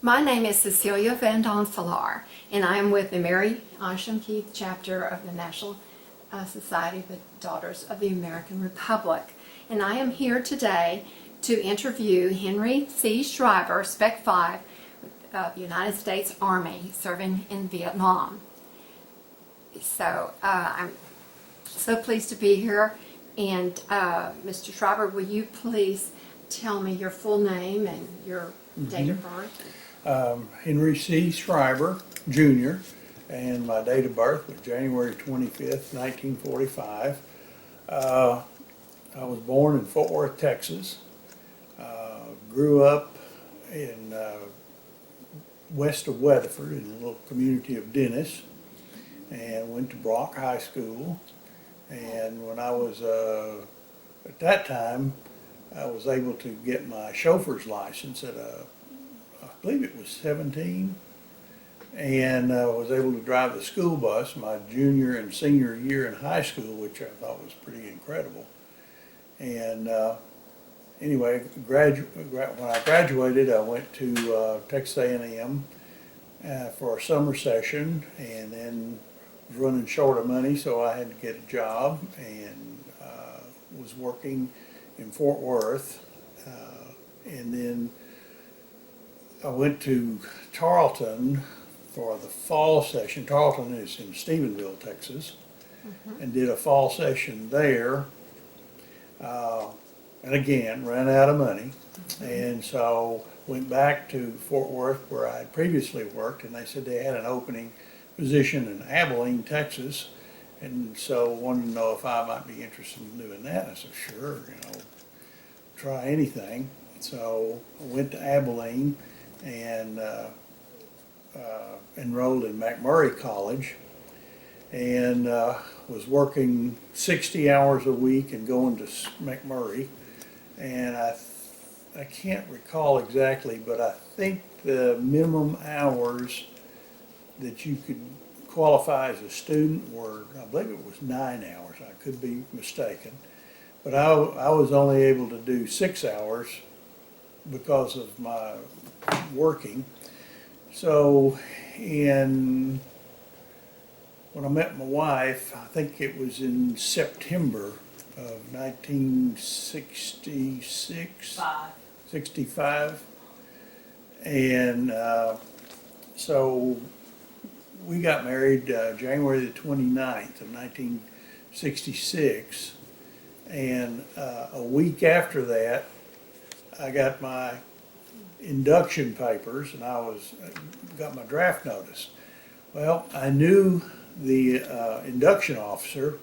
My name is Cecilia Van Donfilar, and I am with the Mary Asham Keith chapter of the National Society of the Daughters of the American Republic. And I am here today to interview Henry C. Schreiber, Spec 5 of the United States Army, serving in Vietnam. So I'm so pleased to be here. And Mr. Schreiber, will you please tell me your full name and your date of birth? Henry C. Schreiber, Jr., and my date of birth was January 25th, 1945. I was born in Fort Worth, Texas. Grew up in west of Weatherford in a little community of Dennis, and went to Brock High School. And when I was, at that time, I was able to get my chauffeur's license at I believe it was 17, and was able to drive the school bus my junior and senior year in high school, which I thought was pretty incredible. And anyway, when I graduated, I went to Texas A&M for a summer session, and then was running short of money, so I had to get a job, and was working in Fort Worth, and then I went to Tarleton for the fall session. Tarleton is in Stephenville, Texas, and did a fall session there. And again, ran out of money, and so went back to Fort Worth where I had previously worked, and they said they had an opening position in Abilene, Texas, and so wanted to know if I might be interested in doing that. I said, sure, try anything. So I went to Abilene and enrolled in McMurray College, and was working 60 hours a week and going to McMurray. And I can't recall exactly, but I think the minimum hours that you could qualify as a student were, I believe it was 9 hours. I could be mistaken. But I was only able to do 6 hours because of my working. So when I met my wife, I think it was in September of 1966, 65, and so we got married January the 29th of 1966, and a week after that I got my induction papers, and I got my draft notice. Well, I knew the induction officer,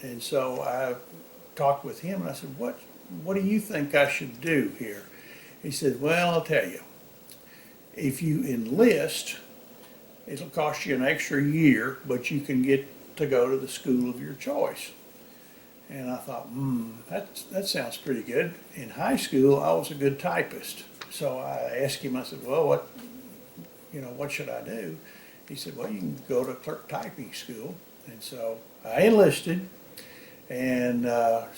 and so I talked with him, and I said, what do you think I should do here? He said, well, I'll tell you, if you enlist, it'll cost you an extra year, but you can get to go to the school of your choice. And I thought, that sounds pretty good. In high school, I was a good typist. So I asked him, I said, well, what should I do? He said, well, you can go to clerk typing school. And so I enlisted, and that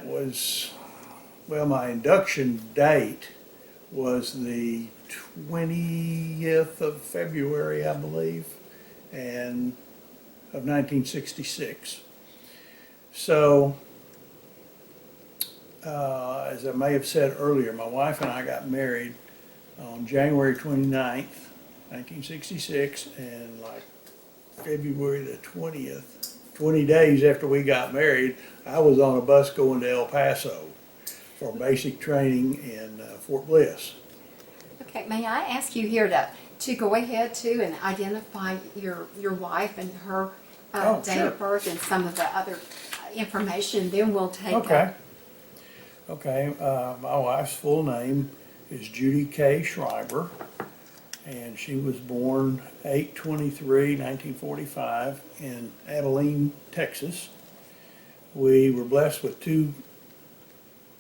was, well, my induction date was the 20th of February, I believe, and of 1966. So, as I may have said earlier, my wife and I got married on January 29th, 1966, and like February the 20th, 20 days after we got married, I was on a bus going to El Paso for basic training in Fort Bliss. Okay, may I ask you here to go ahead too and identify your wife and her date sure. of birth and some of the other information, then we'll take Okay, my wife's full name is Judy K. Schreiber, and she was born 8/23/1945 in Abilene, Texas. We were blessed with two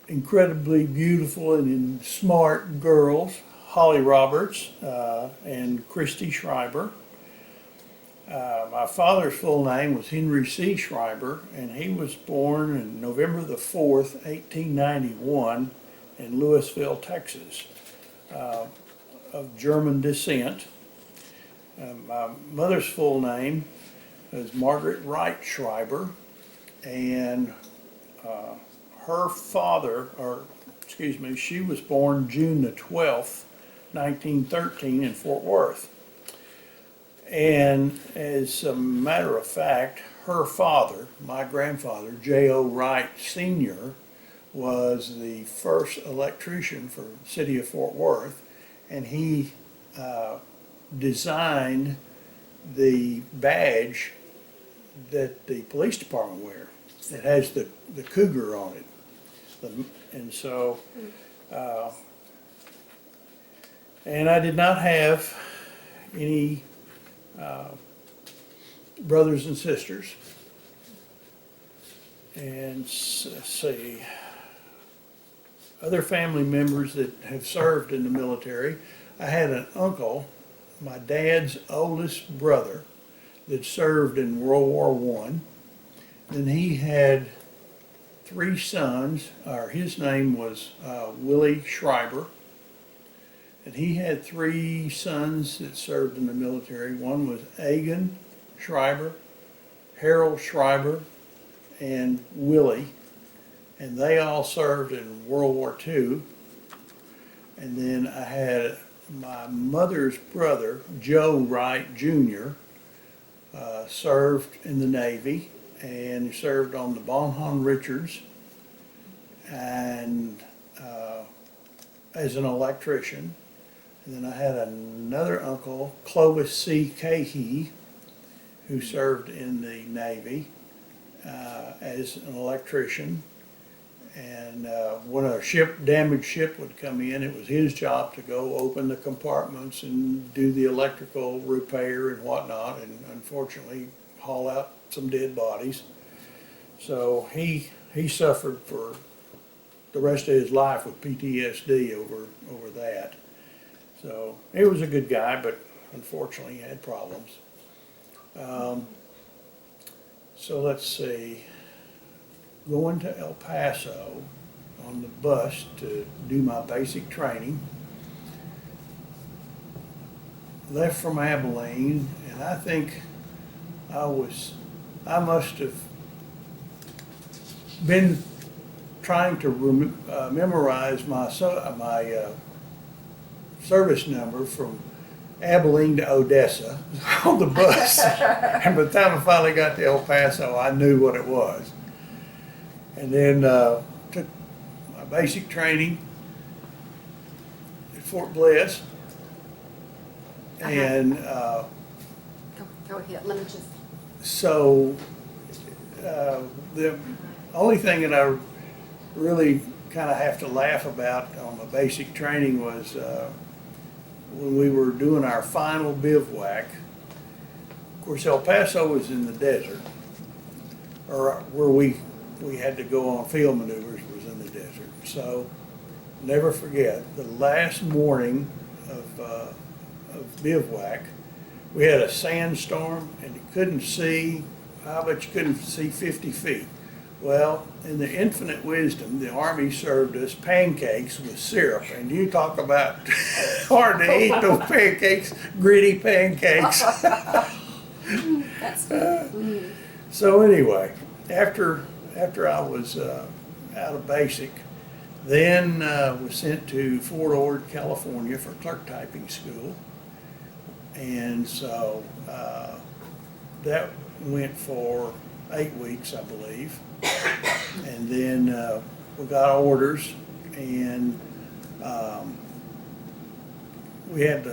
incredibly beautiful and smart girls, Holly Roberts and Christy Schreiber. My father's full name was Henry C. Schreiber, and he was born on November the 4th, 1891 in Louisville, Texas, of German descent. My mother's full name is Margaret Wright Schreiber, and her father, she was born June the 12th, 1913 in Fort Worth. And as a matter of fact, her father, my grandfather, J.O. Wright Sr., was the first electrician for the city of Fort Worth, and he designed the badge that the police department wear. It has the cougar on it. And so, and I did not have any brothers and sisters. And let's see, other family members that have served in the military. I had an uncle, my dad's oldest brother, that served in World War I. Then he had three sons, or his name was Willie Schreiber. And he had three sons that served in the military. One was Agan Schreiber, Harold Schreiber, and Willie. And they all served in World War II. And then I had my mother's brother, Joe Wright Jr., served in the Navy, and he served on the Bonhomme Richards and as an electrician. And then I had another uncle, Clovis C. Cahey, who served in the Navy as an electrician. And when a damaged ship would come in, it was his job to go open the compartments and do the electrical repair and whatnot, and unfortunately haul out some dead bodies. So he suffered for the rest of his life with PTSD over that. So he was a good guy, but unfortunately he had problems. So let's see. Going to El Paso on the bus to do my basic training. Left from Abilene, and I think I must have been trying to memorize my service number from Abilene to Odessa on the bus. And by the time I finally got to El Paso, I knew what it was. And then took my basic training at Fort Bliss. And Go ahead, let me just. so the only thing that I really kind of have to laugh about on my basic training was when we were doing our final bivouac. Of course, El Paso was in the desert, or where we had to go on field maneuvers was in the desert. So never forget, the last morning of bivouac, we had a sandstorm and you couldn't see, I bet you couldn't see 50 feet. Well, in the infinite wisdom, the Army served us pancakes with syrup, and you talk about hard to eat, those pancakes, gritty pancakes. That's good. So anyway, after I was out of basic, then was sent to Fort Ord, California for clerk typing school. And so that went for 8 weeks, I believe. And then we got orders, and we had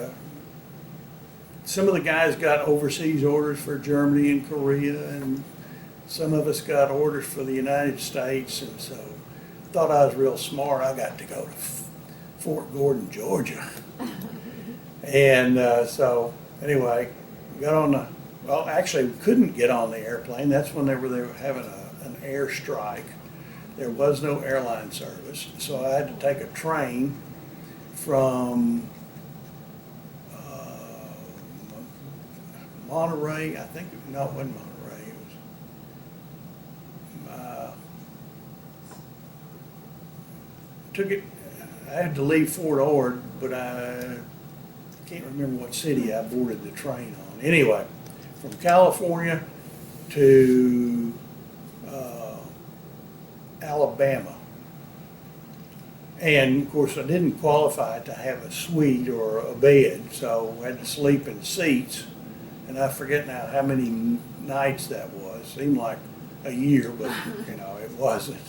some of the guys got overseas orders for Germany and Korea, and some of us got orders for the United States. And so I thought I was real smart. I got to go to Fort Gordon, Georgia. And so anyway, got on the, well, actually we couldn't get on the airplane. That's when they were having an air strike. There was no airline service, so I had to take a train from Monterey. I think, no, it wasn't Monterey. It was, took it, I had to leave Fort Ord, but I can't remember what city I boarded the train on. Anyway, from California to Alabama. And of course, I didn't qualify to have a suite or a bed, so I had to sleep in seats. And I forget now how many nights that was. Seemed like a year, but it wasn't.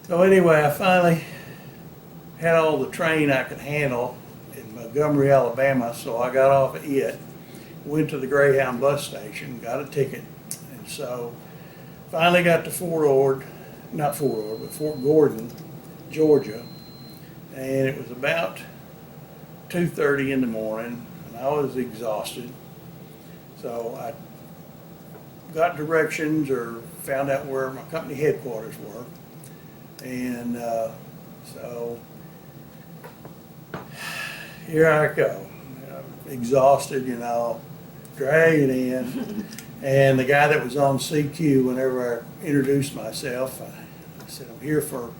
So anyway, I finally had all the train I could handle in Montgomery, Alabama, so I got off at it, went to the Greyhound bus station, got a ticket, and so finally got to not Fort Ord, but Fort Gordon, Georgia, and it was about 2:30 in the morning, and I was exhausted. So I got directions or found out where my company headquarters were, and so here I go, exhausted, dragging in. And the guy that was on CQ, whenever I introduced myself, I said, I'm here for,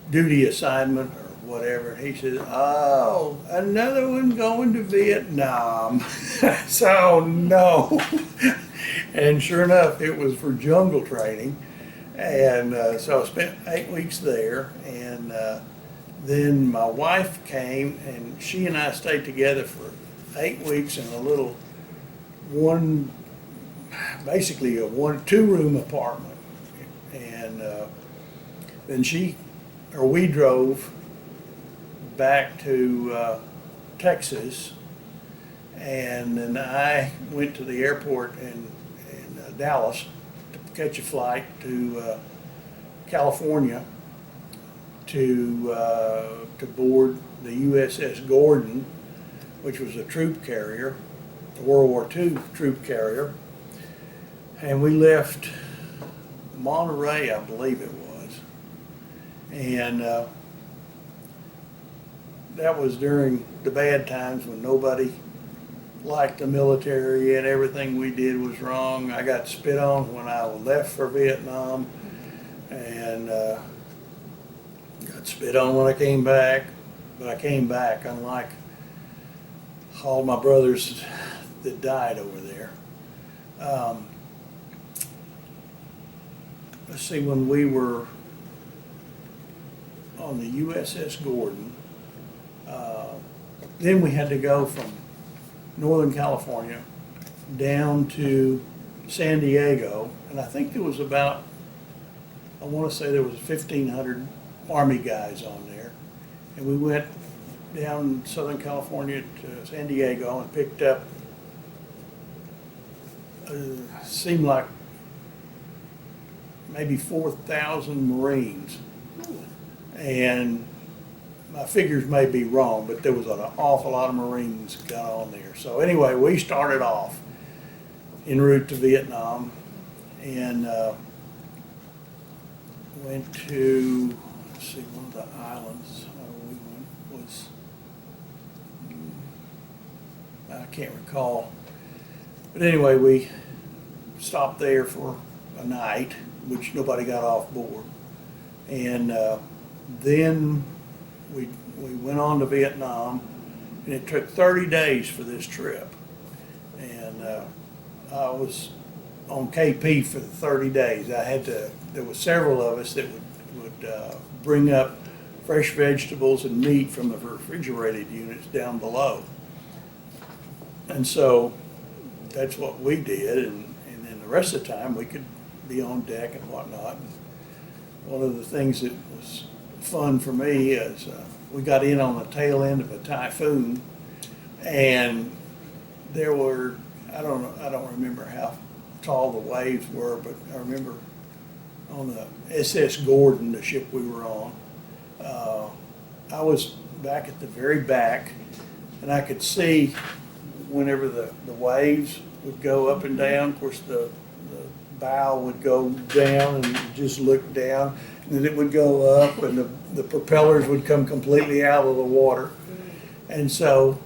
duty assignment or whatever. And he said, oh, another one going to Vietnam. So no. And sure enough, it was for jungle training. And so I spent 8 weeks there. And then my wife came, and she and I stayed together for 8 weeks in a little basically a 2-room apartment. And then we drove back to Texas, and then I went to the airport in Dallas to catch a flight to California to board the USS Gordon, which was a troop carrier, a World War II troop carrier. And we left Monterey, I believe it was. And that was during the bad times when nobody liked the military and everything we did was wrong. I got spit on when I left for Vietnam, and got spit on when I came back. But I came back, unlike all my brothers that died over there. Let's see, when we were on the USS Gordon, then we had to go from Northern California down to San Diego, and I think there was about, I want to say there was 1,500 Army guys on there, and we went down Southern California to San Diego and picked up, seemed like maybe 4,000 Marines. And my figures may be wrong, but there was an awful lot of Marines got on there. So anyway, we started off en route to Vietnam, and went to, let's see, one of the islands we went was, I can't recall. But anyway, we stopped there for a night, which nobody got off board. And then we went on to Vietnam, and it took 30 days for this trip. And I was on KP for the 30 days. There were several of us that would bring up fresh vegetables and meat from the refrigerated units down below. And so that's what we did, and then the rest of the time we could be on deck and whatnot. One of the things that was fun for me is we got in on the tail end of a typhoon, and there were, I don't remember how tall the waves were, but I remember on the SS Gordon, the ship we were on, I was back at the very back, and I could see whenever the waves would go up and down. Of course, the bow would go down and just look down, and then it would go up, and the propellers would come completely out of the water. And so,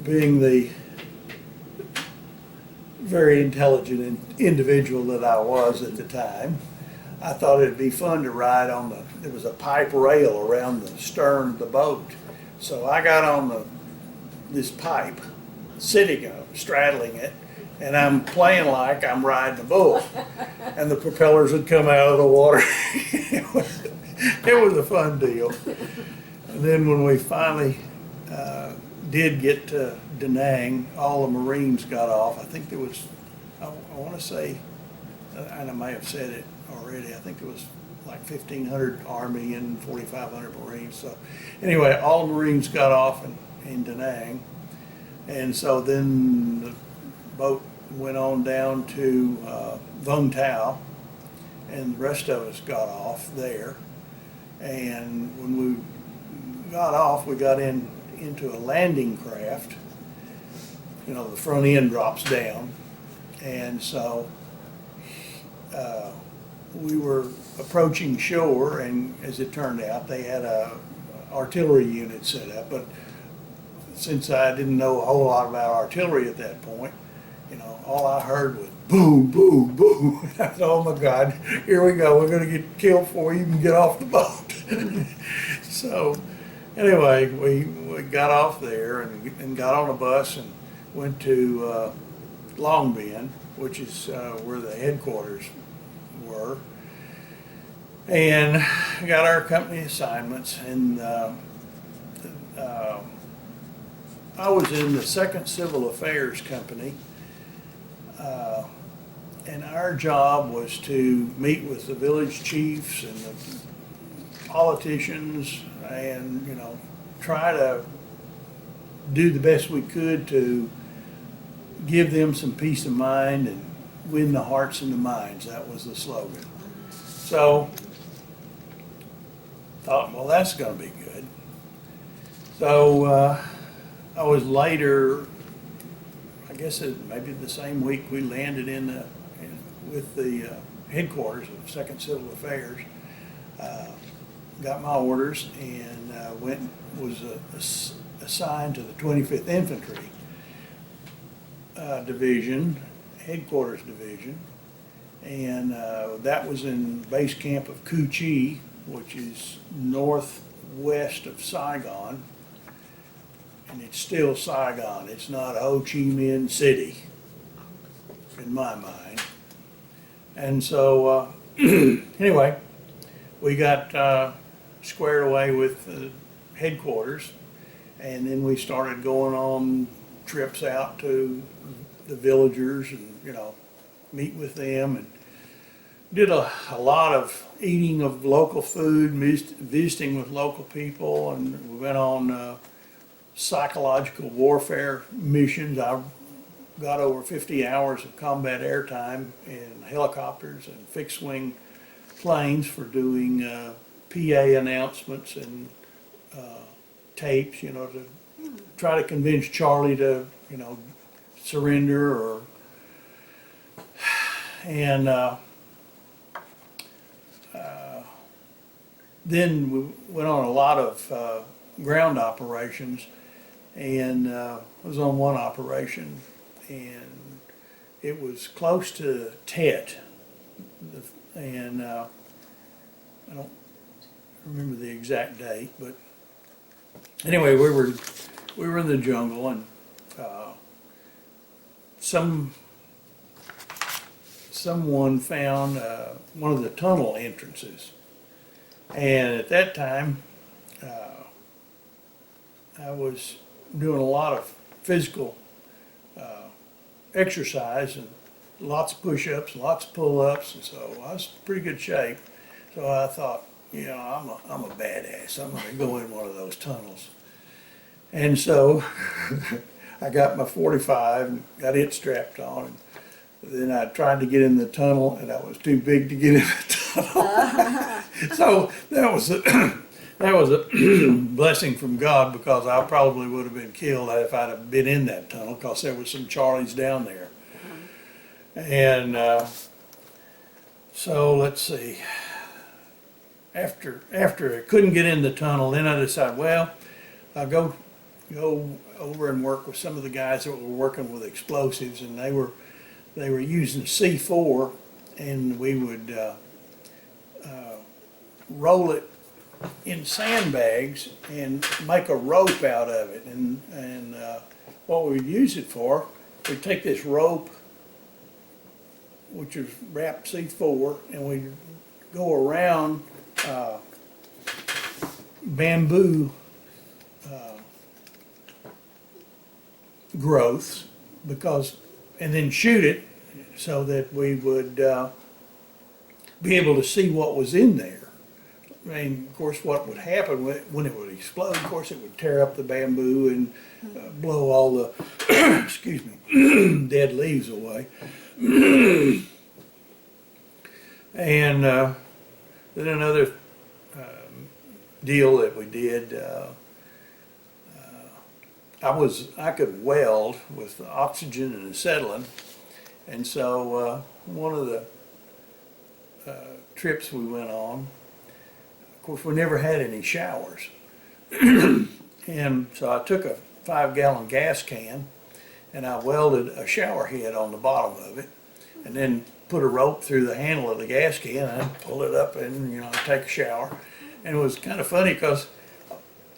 being the very intelligent individual that I was at the time, I thought it'd be fun to ride on there was a pipe rail around the stern of the boat. So I got on this pipe, sitting on it, straddling it, and I'm playing like I'm riding a bull. And the propellers would come out of the water. It was a fun deal. And then when we finally did get to Da Nang, all the Marines got off. I think there was, I want to say, and I may have said it already, I think it was like 1,500 Army and 4,500 Marines. So anyway, all the Marines got off in Da Nang. And so then the boat went on down to Vung Tau, and the rest of us got off there. And when we got off, we got into a landing craft. You know, the front end drops down, and so we were approaching shore, and as it turned out, they had a artillery unit set up. But since I didn't know a whole lot about artillery at that point, you know, all I heard was boom, boom, boom. I thought, oh my God, here we go. We're going to get killed before we even get off the boat. So anyway, we got off there and got on a bus and went to Long Binh, which is where the headquarters were, and got our company assignments. And I was in the 2nd Civil Affairs Company, and our job was to meet with the village chiefs and the politicians, and you know, try to do the best we could to give them some peace of mind and win the hearts and the minds. That was the slogan. So thought, well, that's going to be good. So I was later, I guess maybe the same week, we landed with the headquarters of 2nd Civil Affairs. Got my orders and was assigned to the 25th Infantry Division, Headquarters Division, and that was in base camp of Cu Chi, which is northwest of Saigon, and it's still Saigon. It's not Ho Chi Minh City, in my mind. And so, anyway, we got squared away with headquarters, and then we started going on trips out to the villagers and, you know, meet with them, and did a lot of eating of local food, visiting with local people, and we went on psychological warfare missions. I got over 50 hours of combat airtime in helicopters and fixed wing planes for doing PA announcements and tapes, you know, to try to convince Charlie to, you know, surrender, or and then we went on a lot of ground operations, and was on one operation, and it was close to Tet, and I don't remember the exact date, but anyway, we were in the jungle, and someone found one of the tunnel entrances, and at that time I was doing a lot of physical exercise and lots of push-ups, lots of pull-ups, and so I was in pretty good shape. So I thought, you know, I'm a badass. I'm going to go in one of those tunnels. And so I got my 45 and got it strapped on. And then I tried to get in the tunnel, and I was too big to get in the tunnel. So that was a blessing from God, because I probably would have been killed if I'd have been in that tunnel, because there was some Charlies down there. And so let's see. After I couldn't get in the tunnel, then I decided, well, I'll go over and work with some of the guys that were working with explosives, and they were using C4, and we would roll it in sandbags and make a rope out of it. And what we'd use it for, we'd take this rope, which is wrapped C4, and we'd go around bamboo growths and then shoot it so that we would be able to see what was in there. I mean, of course, what would happen when it would explode, of course, it would tear up the bamboo and blow all the, excuse me, dead leaves away. And then another deal that we did, I could weld with oxygen and acetylene, and so one of the trips we went on, of course, we never had any showers. And so I took a 5-gallon gas can and I welded a shower head on the bottom of it, and then put a rope through the handle of the gas can and I'd pull it up and, take a shower. And it was kind of funny because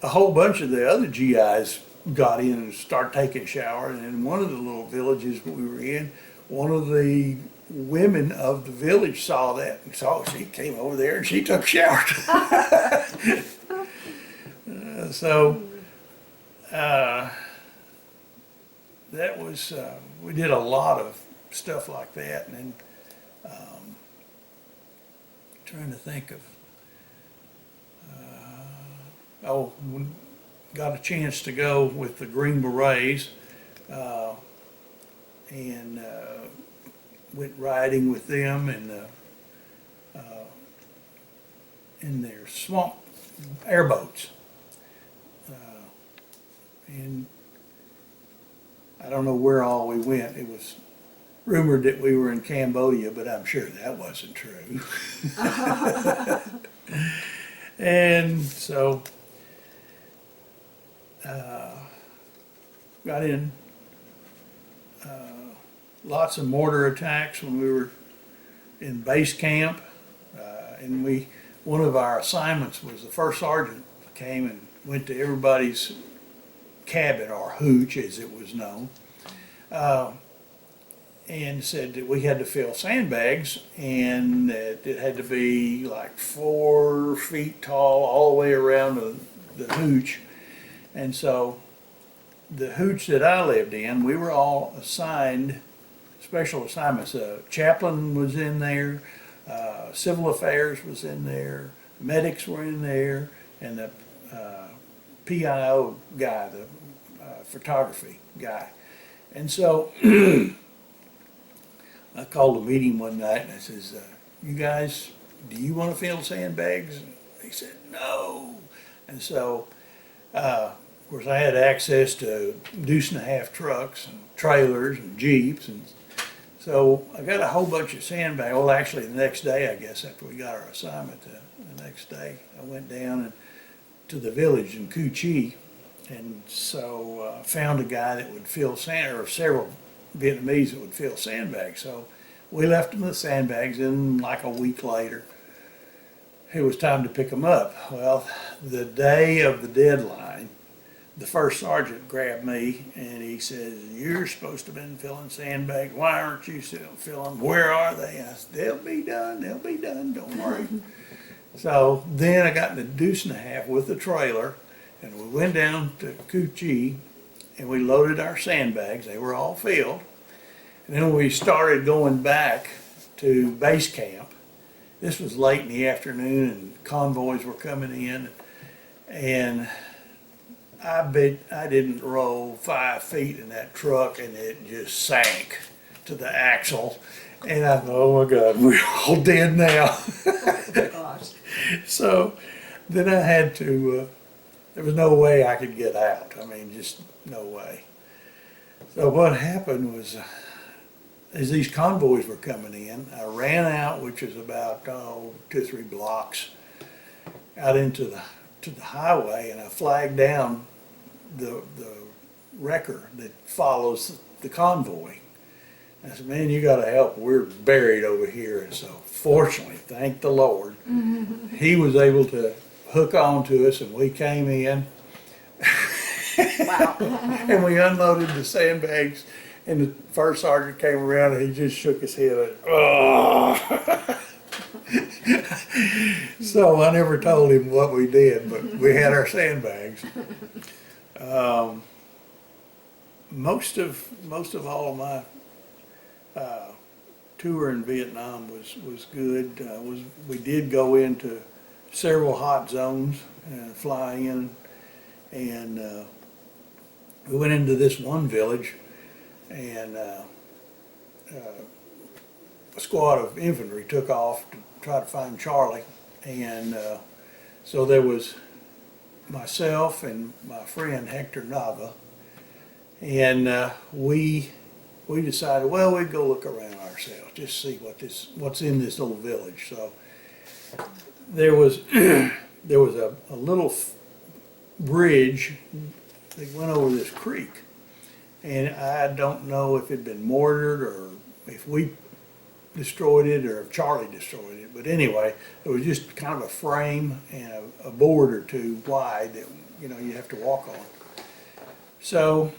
a whole bunch of the other GIs got in and started taking showers. And in one of the little villages we were in, one of the women of the village saw that, and she came over there and she took a shower. That was, we did a lot of stuff like that. And then trying to think of, we got a chance to go with the Green Berets and went riding with them in their swamp airboats. And I don't know where all we went. It was rumored that we were in Cambodia, but I'm sure that wasn't true. And so got in lots of mortar attacks when we were in base camp, and one of our assignments was the first sergeant came and went to everybody's cabin, or hooch as it was known, and said that we had to fill sandbags, and that it had to be like 4 feet tall all the way around the hooch. And so the hooch that I lived in, we were all assigned special assignments. Chaplain was in there, civil affairs was in there, medics were in there, and the PIO guy, the photography guy. And so I called a meeting one night and I says, you guys, do you want to fill sandbags? And they said, no. And so, of course, I had access to deuce-and-a-half trucks and trailers and Jeeps. And so I got a whole bunch of sandbags. Well, actually, the next day, I guess, after we got our assignment, the next day, I went down to the village in Cu Chi, and so found a guy that would fill or several Vietnamese that would fill sandbags. So we left them with sandbags, and like a week later, it was time to pick them up. Well, the day of the deadline, the first sergeant grabbed me and he says, you're supposed to have been filling sandbags. Why aren't you still filling? Where are they? And I said, they'll be done, don't worry. So then I got in a deuce-and-a-half with the trailer, and we went down to Cu Chi and we loaded our sandbags. They were all filled. And then we started going back to base camp. This was late in the afternoon and convoys were coming in, and I bet I didn't roll 5 feet in that truck and it just sank to the axle. And I thought, oh my God, we're all dead now. Oh my gosh. So then I had to, there was no way I could get out. I mean, just no way. So what happened was, as these convoys were coming in, I ran out, which is about 2 or 3 blocks, out to the highway, and I flagged down the wrecker that follows the convoy. I said, man, you gotta help, we're buried over here. And so fortunately, thank the Lord, he was able to hook on to us and we came in. Wow. And we unloaded the sandbags and the first sergeant came around and he just shook his head and, oh. So I never told him what we did, but we had our sandbags. Most of all of my tour in Vietnam was good. We did go into several hot zones and fly in, and we went into this one village, and a squad of infantry took off to try to find Charlie, and so there was myself and my friend Hector Nava, and we decided, well, we'd go look around ourselves, just see what's in this little village. So there was a little bridge that went over this creek, and I don't know if it'd been mortared or if we destroyed it or if Charlie destroyed it, but anyway, it was just kind of a frame and a board or two wide that you have to walk on. So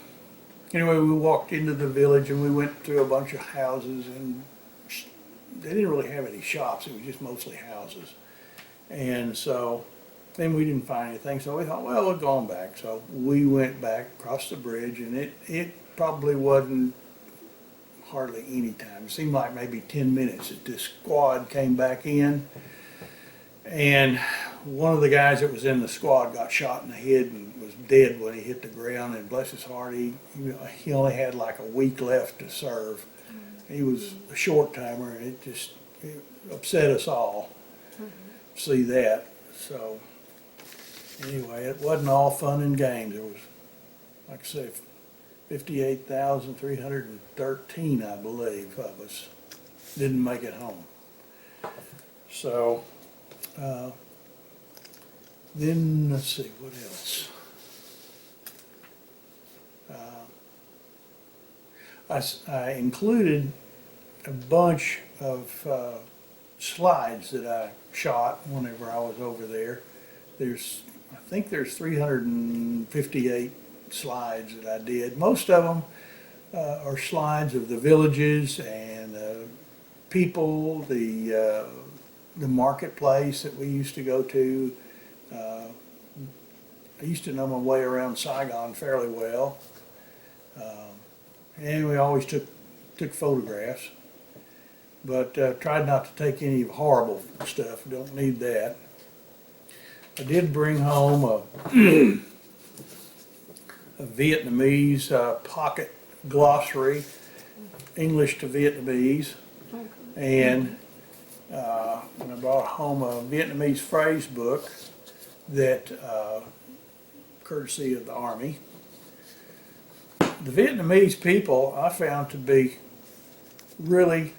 anyway, we walked into the village and we went through a bunch of houses, and they didn't really have any shops, it was just mostly houses. And so then we didn't find anything, so we thought, well, we'll go on back. So we went back across the bridge, and it probably wasn't hardly any time. It seemed like maybe 10 minutes that this squad came back in, and one of the guys that was in the squad got shot in the head and was dead when he hit the ground, and bless his heart, he only had like a week left to serve. He was a short timer, and it upset us all to see that. So anyway, it wasn't all fun and games. It was, like I say, 58,313, I believe, of us didn't make it home. So then let's see, what else? I included a bunch of slides that I shot whenever I was over there. I think there's 358 slides that I did. Most of them are slides of the villages and people, the marketplace that we used to go to. I used to know my way around Saigon fairly well, and we always took photographs, but tried not to take any horrible stuff. Don't need that. I did bring home a Vietnamese pocket glossary, English to Vietnamese, and I brought home a Vietnamese phrase book that, courtesy of the Army. The Vietnamese people I found to be really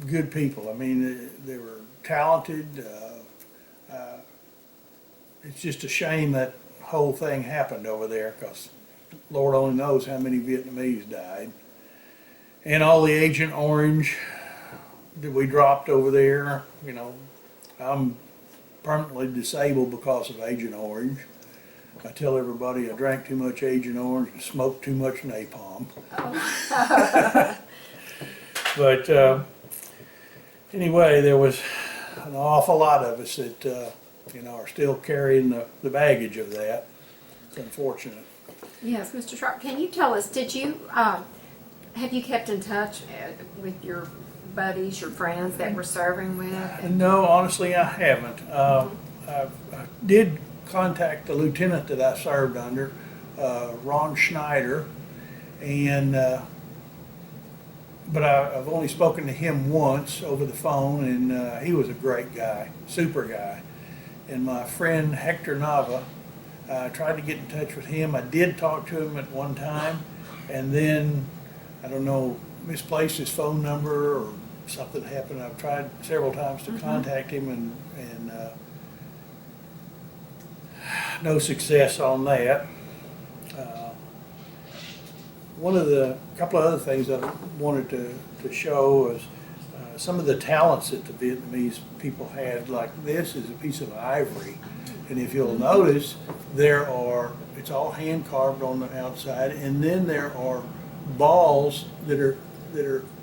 good people. I mean, they were talented. It's just a shame that whole thing happened over there, because Lord only knows how many Vietnamese died. And all the Agent Orange that we dropped over there, I'm permanently disabled because of Agent Orange. I tell everybody I drank too much Agent Orange and smoked too much napalm. But anyway, there was an awful lot of us that are still carrying the baggage of that. It's unfortunate. Yes, Mr. Schreiber, can you tell us, have you kept in touch with your buddies, your friends that were serving with? No, honestly, I haven't. I did contact the lieutenant that I served under, Ron Schneider, and but I've only spoken to him once over the phone, and he was a great guy, super guy. And my friend Hector Nava, I tried to get in touch with him. I did talk to him at one time, and then, I don't know, misplaced his phone number or something happened. I've tried several times to contact him, and no success on that. one of the couple of other things that I wanted to show is some of the talents that the Vietnamese people had. Like this is a piece of ivory, and if you'll notice, it's all hand carved on the outside, and then there are balls that are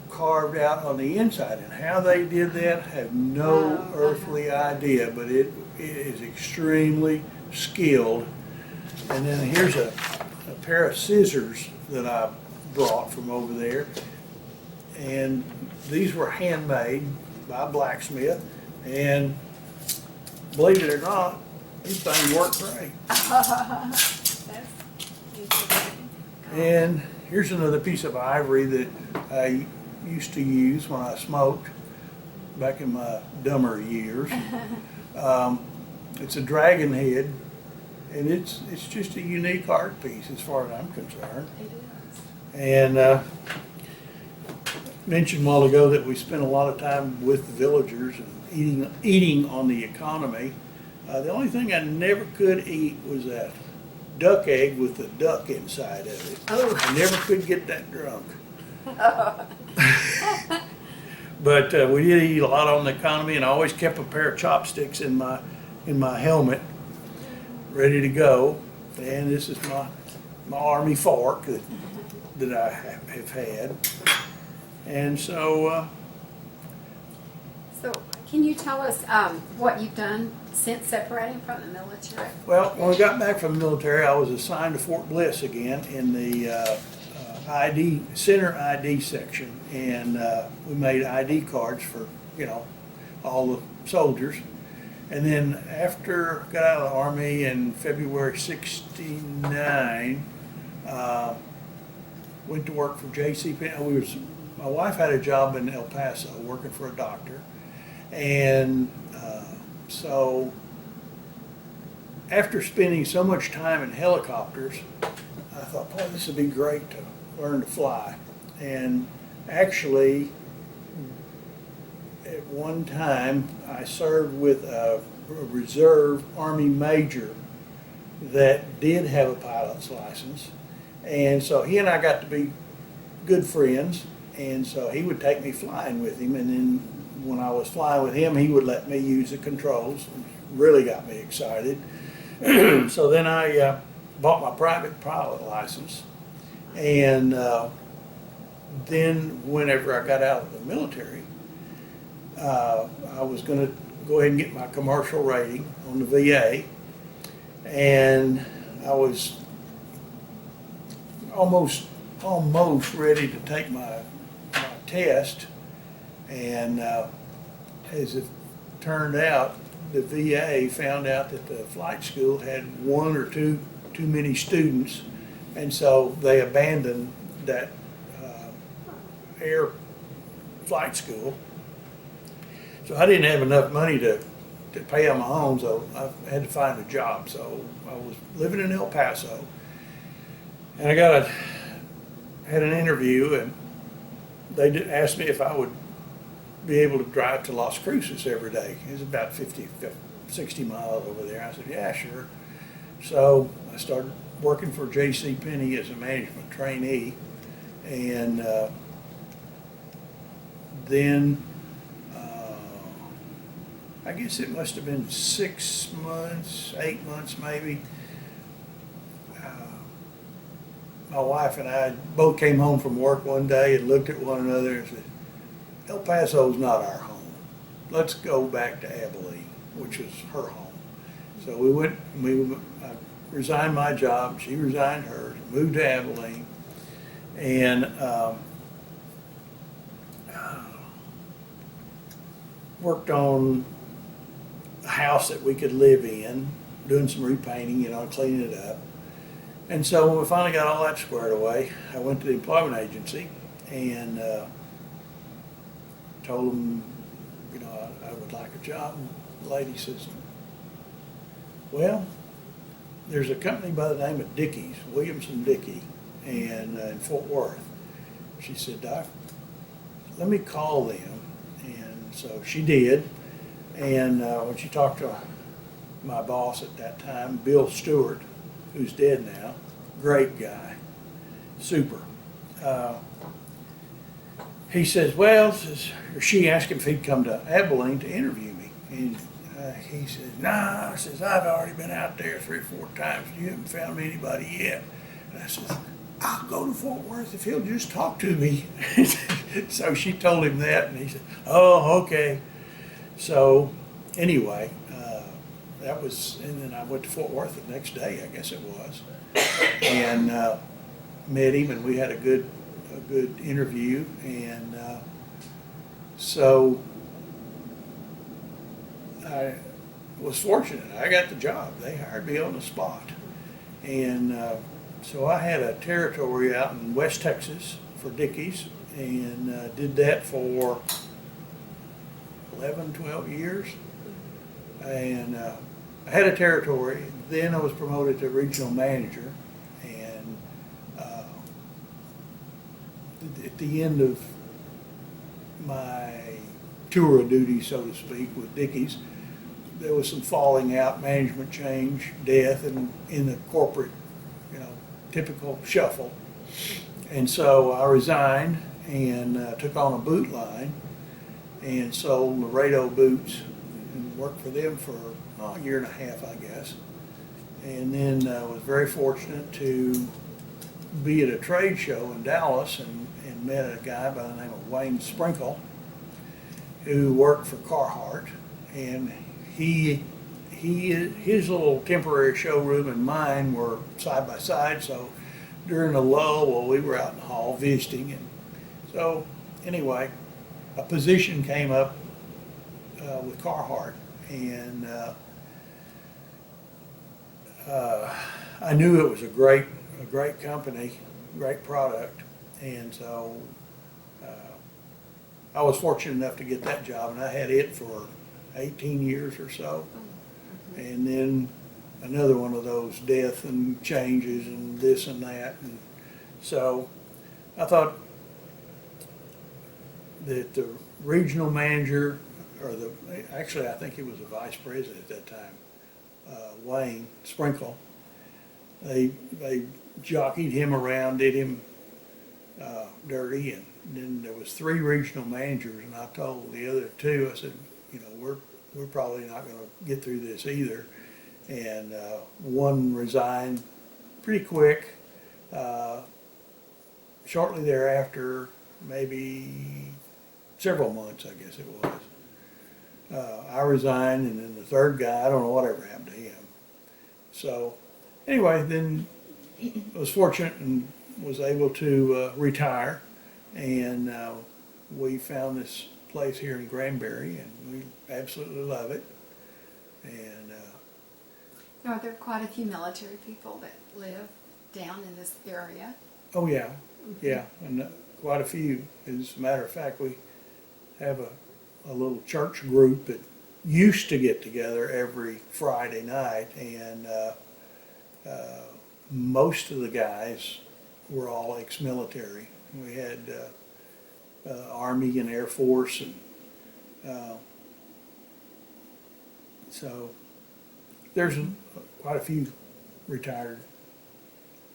carved out on the inside. And how they did that, I have no earthly idea, but it is extremely skilled. And then here's a pair of scissors that I brought from over there, and these were handmade by a blacksmith, and believe it or not, these things work great. And here's another piece of ivory that I used to use when I smoked back in my dumber years. It's a dragon head, and it's just a unique art piece as far as I'm concerned. It is. And mentioned a while ago that we spent a lot of time with the villagers and eating on the economy. The only thing I never could eat was that duck egg with the duck inside of it. Oh. I never could get that drunk. But we did eat a lot on the economy, and I always kept a pair of chopsticks in my helmet, ready to go. And this is my army fork that I have had. And so. So, can you tell us what you've done since separating from the military? Well, when I got back from the military, I was assigned to Fort Bliss again in the center ID section, and we made ID cards for all the soldiers. And then after I got out of the Army in February '69, went to work for J.C. Penney. My wife had a job in El Paso working for a doctor, and so after spending so much time in helicopters, I thought, boy, this would be great to learn to fly. And actually, at one time, I served with a reserve Army major that did have a pilot's license. And so he and I got to be good friends. And so he would take me flying with him. And then when I was flying with him, he would let me use the controls. Really got me excited. So then I bought my private pilot license. And then whenever I got out of the military, I was going to go ahead and get my commercial rating on the VA. And I was almost ready to take my test. And as it turned out, the VA found out that the flight school had one or two too many students, and so they abandoned that air flight school. So I didn't have enough money to pay on my own, so I had to find a job. So I was living in El Paso, and I had an interview, and they asked me if I would be able to drive to Las Cruces every day. It was about 60 miles over there. I said, yeah, sure. So I started working for J.C. Penney as a management trainee, and then I guess it must have been 6 months, 8 months maybe. My wife and I both came home from work one day and looked at one another and said, El Paso's not our home. Let's go back to Abilene, which is her home. So I resigned my job, she resigned hers, moved to Abilene, and worked on a house that we could live in, doing some repainting, cleaning it up. And so when we finally got all that squared away, I went to the employment agency and told them, I would like a job. And the lady says, well, there's a company by the name of Dickey's, Williamson Dickey, and in Fort Worth. She said, Doc, let me call them. And so she did. And when she talked to my boss at that time, Bill Stewart, who's dead now, great guy, super. he says, well, she asked him if he'd come to Abilene to interview me. And he says, nah, says, I've already been out there 3 or 4 times. You haven't found me anybody yet. And I says, I'll go to Fort Worth if he'll just talk to me. So she told him that, and he said, oh, okay. So anyway, that was, and then I went to Fort Worth the next day, I guess it was, and met him, and we had a good interview, and so I was fortunate. I got the job. They hired me on the spot, and so I had a territory out in West Texas for Dickies, and did that for 11, 12 years, and I had a territory. Then I was promoted to regional manager, and at the end of my tour of duty, so to speak, with Dickies, there was some falling out, management change, death, and in the corporate, typical shuffle. And so I resigned and took on a boot line and sold Laredo boots and worked for them for a year and a half, I guess. And then was very fortunate to be at a trade show in Dallas and met a guy by the name of Wayne Sprinkle, who worked for Carhartt, and his little temporary showroom and mine were side by side. So during the lull, well, we were out in the hall visiting, and so anyway, a position came up with Carhartt, and I knew it was a great company, great product, and so I was fortunate enough to get that job, and I had it for 18 years or so. And then another one of those death and changes and this and that. And so I thought that the regional manager, actually I think he was a vice president at that time, Wayne Sprinkle, they jockeyed him around, did him dirty, and then there was 3 regional managers, and I told the other 2, I said, we're probably not going to get through this either. And one resigned pretty quick. Shortly thereafter, maybe several months, I guess it was, I resigned, and then the 3rd guy, I don't know whatever happened to him. So anyway, then I was fortunate and was able to retire, and we found this place here in Granbury, and we absolutely love it. And Now, are there quite a few military people that live down in this area? oh yeah, yeah, and quite a few. As a matter of fact, we have a little church group that used to get together every Friday night, and most of the guys were all ex-military. We had Army and Air Force, and so there's quite a few retired,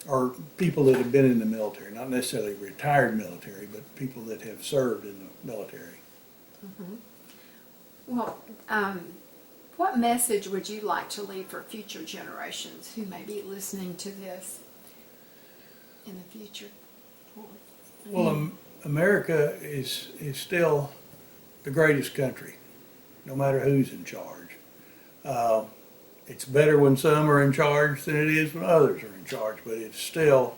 or people that have been in the military, not necessarily retired military, but people that have served in the military. Mm-hmm. Well, what message would you like to leave for future generations who may be listening to this in the future? Well, America is still the greatest country, no matter who's in charge. It's better when some are in charge than it is when others are in charge, but it's still,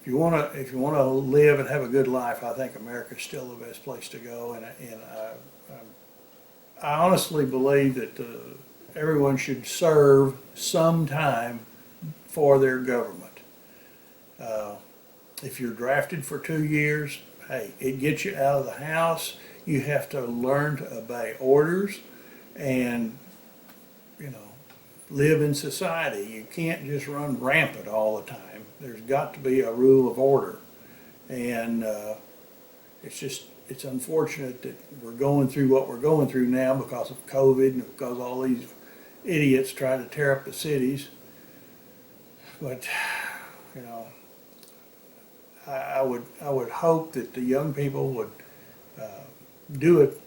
if you want to live and have a good life, I think America's still the best place to go. And I honestly believe that everyone should serve some time for their government. If you're drafted for 2 years, hey, it gets you out of the house. You have to learn to obey orders and, live in society. You can't just run rampant all the time. There's got to be a rule of order. And it's unfortunate that we're going through what we're going through now because of COVID and because of all these idiots trying to tear up the cities. But, I would hope that the young people would do it,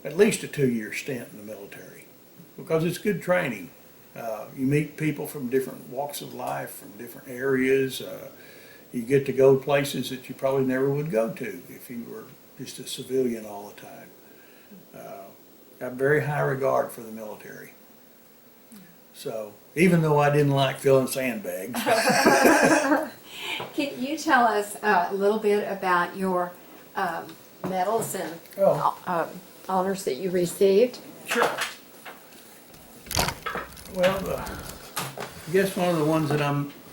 at least a 2-year stint in the military, because it's good training. You meet people from different walks of life, from different areas. You get to go places that you probably never would go to if you were just a civilian all the time. I have very high regard for the military. So, even though I didn't like filling sandbags. Can you tell us a little bit about your medals and honors that you received? Sure. Well, I guess one of the ones that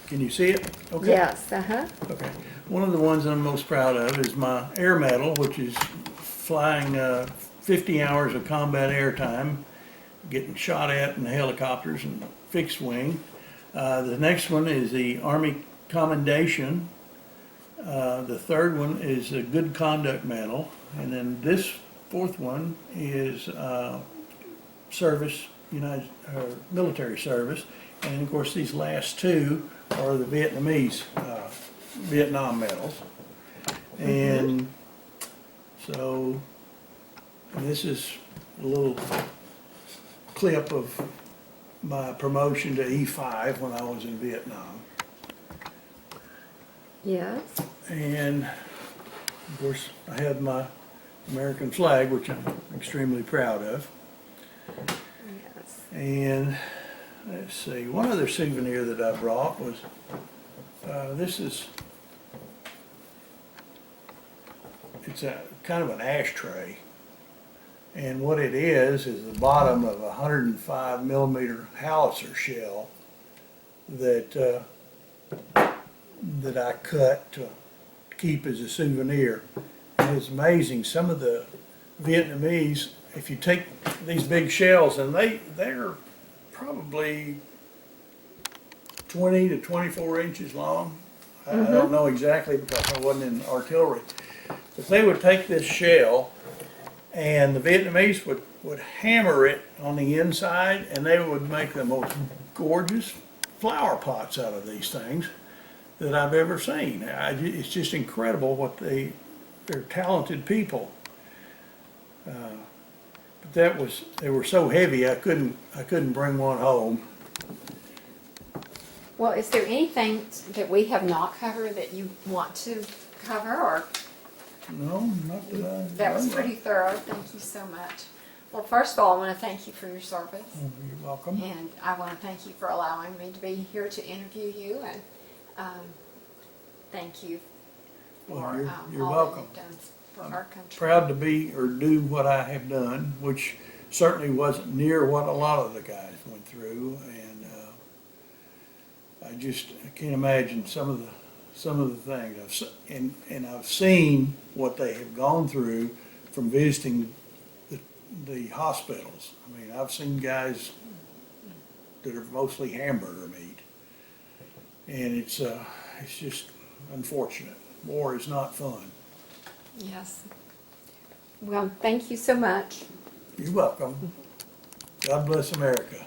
can you see it? Okay. Yes, Okay. One of the ones I'm most proud of is my air medal, which is flying 50 hours of combat airtime, getting shot at in helicopters and fixed wing. The next one is the Army Commendation. The third one is the Good Conduct Medal. And then this fourth one is military service. And of course, these last two are the Vietnamese Vietnam medals. And so this is a little clip of my promotion to E5 when I was in Vietnam. yes. And of course, I have my American flag, which I'm extremely proud of. Yes. And let's see, one other souvenir that I brought was, it's a kind of an ashtray. And what it is the bottom of a 105 millimeter howitzer shell that I cut to keep as a souvenir. And it's amazing, some of the Vietnamese, if you take these big shells, and they're probably 20 to 24 inches long. I don't know exactly because I wasn't in artillery. But they would take this shell, and the Vietnamese would hammer it on the inside, and they would make the most gorgeous flower pots out of these things that I've ever seen. It's just incredible what they're talented people. But they were so heavy I couldn't bring one home. Well, is there anything that we have not covered that you want to cover, or? No, not that I. That was pretty thorough. Thank you so much. Well, first of all, I want to thank you for your service. Oh, you're welcome. And I want to thank you for allowing me to be here to interview you, and thank you for Well, you're all welcome. that you've done for our country. Proud to be or do what I have done, which certainly wasn't near what a lot of the guys went through, and I can't imagine some of the things I've seen what they have gone through from visiting the hospitals. I mean, I've seen guys that are mostly hamburger meat, and it's just unfortunate. War is not fun. Yes. Well, thank you so much. You're welcome. God bless America.